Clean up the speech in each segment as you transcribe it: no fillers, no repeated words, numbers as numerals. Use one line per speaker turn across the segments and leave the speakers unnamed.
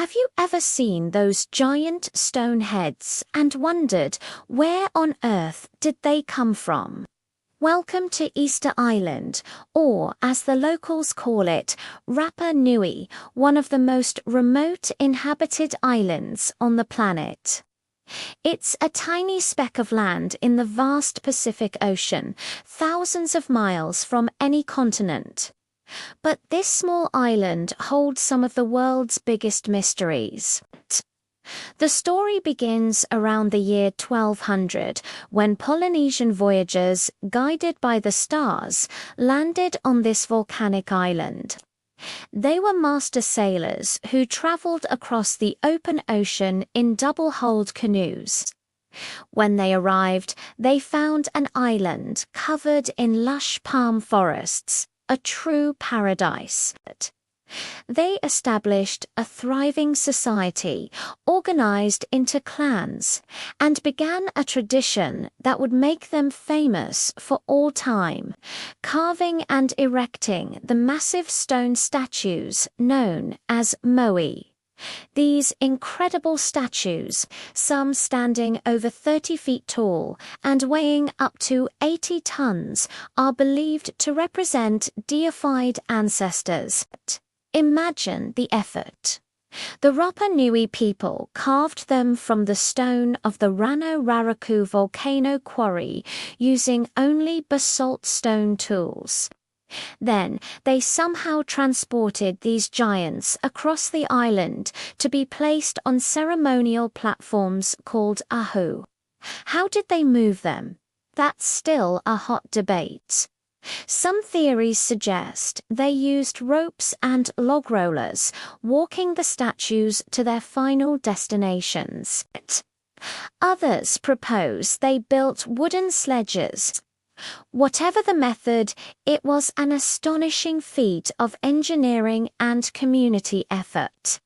Have you ever seen those giant stone heads and wondered where on earth did they come from? Welcome to Easter Island, or as the locals call it, Rapa Nui, one of the most remote inhabited islands on the planet. It's a tiny speck of land in the vast Pacific Ocean, thousands of miles from any continent. But this small island holds some of the world's biggest mysteries. The story begins around the year 1200, when Polynesian voyagers, guided by the stars, landed on this volcanic island. They were master sailors who traveled across the open ocean in double-hulled canoes. When they arrived, they found an island covered in lush palm forests, a true paradise. They established a thriving society, organized into clans, and began a tradition that would make them famous for all time, carving and erecting the massive stone statues known as moai. These incredible statues, some standing over 30 feet tall and weighing up to 80 tons, are believed to represent deified ancestors. Imagine the effort. The Rapa Nui people carved them from the stone of the Rano Raraku volcano quarry using only basalt stone tools. Then they somehow transported these giants across the island to be placed on ceremonial platforms called ahu. How did they move them? That's still a hot debate. Some theories suggest they used ropes and log rollers, walking the statues to their final destinations. Others propose they built wooden sledges. Whatever the method, it was an astonishing feat of engineering and community effort.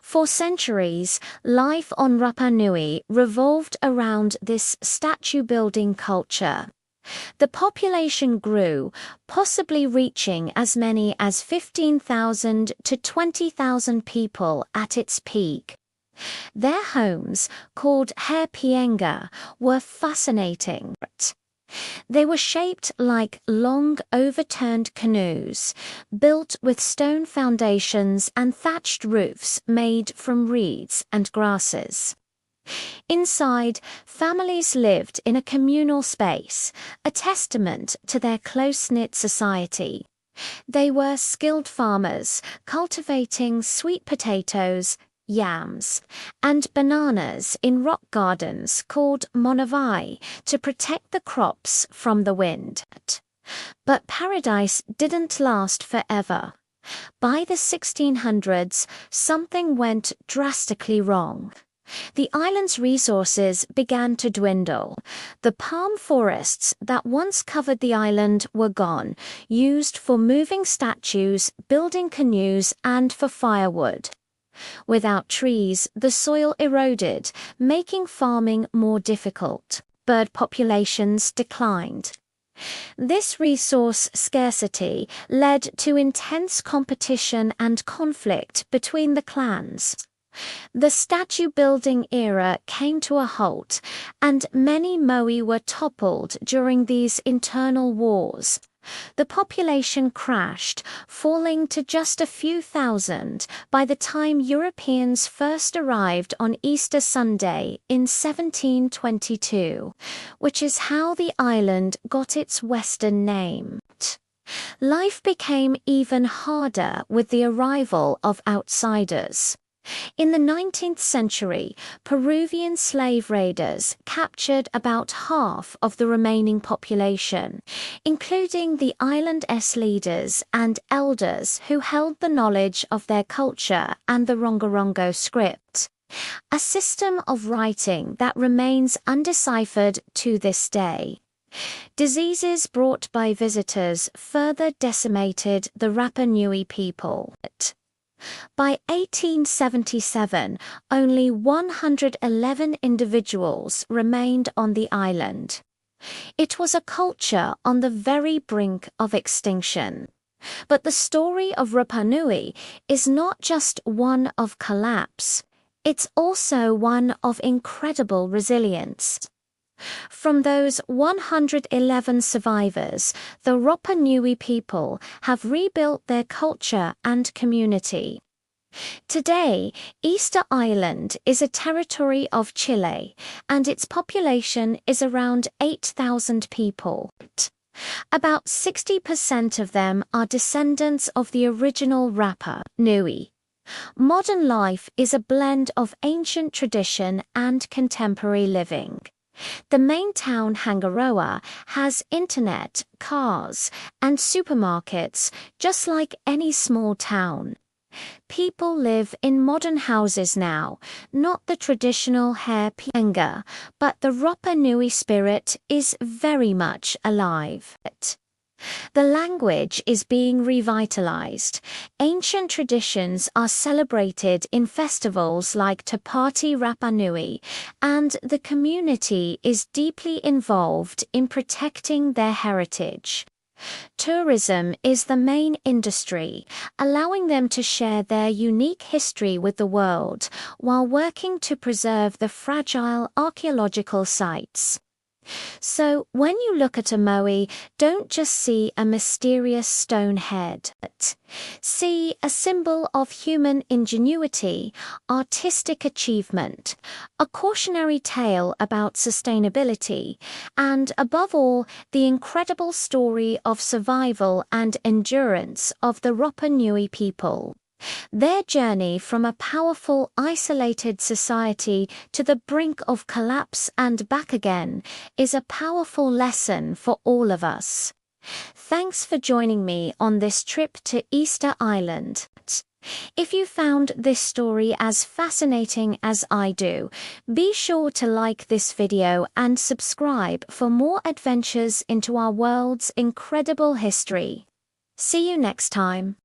For centuries, life on Rapa Nui revolved around this statue-building culture. The population grew, possibly reaching as many as 15,000 to 20,000 people at its peak. Their homes, called hairpienga, were fascinating. They were shaped like long, overturned canoes, built with stone foundations and thatched roofs made from reeds and grasses. Inside, families lived in a communal space, a testament to their close-knit society. They were skilled farmers, cultivating sweet potatoes, yams, and bananas in rock gardens called monavai to protect the crops from the wind. But paradise didn't last forever. By the 1600s, something went drastically wrong. The island's resources began to dwindle. The palm forests that once covered the island were gone, used for moving statues, building canoes, and for firewood. Without trees, the soil eroded, making farming more difficult. Bird populations declined. This resource scarcity led to intense competition and conflict between the clans. The statue-building era came to a halt, and many moai were toppled during these internal wars. The population crashed, falling to just a few thousand by the time Europeans first arrived on Easter Sunday in 1722, which is how the island got its Western name. Life became even harder with the arrival of outsiders. In the 19th century, Peruvian slave raiders captured about half of the remaining population, including the island's leaders and elders who held the knowledge of their culture and the Rongorongo script, a system of writing that remains undeciphered to this day. Diseases brought by visitors further decimated the Rapa Nui people. By 1877, only 111 individuals remained on the island. It was a culture on the very brink of extinction. But the story of Rapa Nui is not just one of collapse, it's also one of incredible resilience. From those 111 survivors, the Rapa Nui people have rebuilt their culture and community. Today, Easter Island is a territory of Chile, and its population is around 8,000 people. About 60% of them are descendants of the original Rapa Nui. Modern life is a blend of ancient tradition and contemporary living. The main town, Hangaroa, has internet, cars, and supermarkets just like any small town. People live in modern houses now, not the traditional hair pianga, but the Rapa Nui spirit is very much alive. The language is being revitalized. Ancient traditions are celebrated in festivals like Te Pāti Rapa Nui, and the community is deeply involved in protecting their heritage. Tourism is the main industry, allowing them to share their unique history with the world while working to preserve the fragile archaeological sites. So, when you look at a moai, don't just see a mysterious stone head. See a symbol of human ingenuity, artistic achievement, a cautionary tale about sustainability, and above all, the incredible story of survival and endurance of the Rapa Nui people. Their journey from a powerful, isolated society to the brink of collapse and back again is a powerful lesson for all of us. Thanks for joining me on this trip to Easter Island. If you found this story as fascinating as I do, be sure to like this video and subscribe for more adventures into our world's incredible history. See you next time.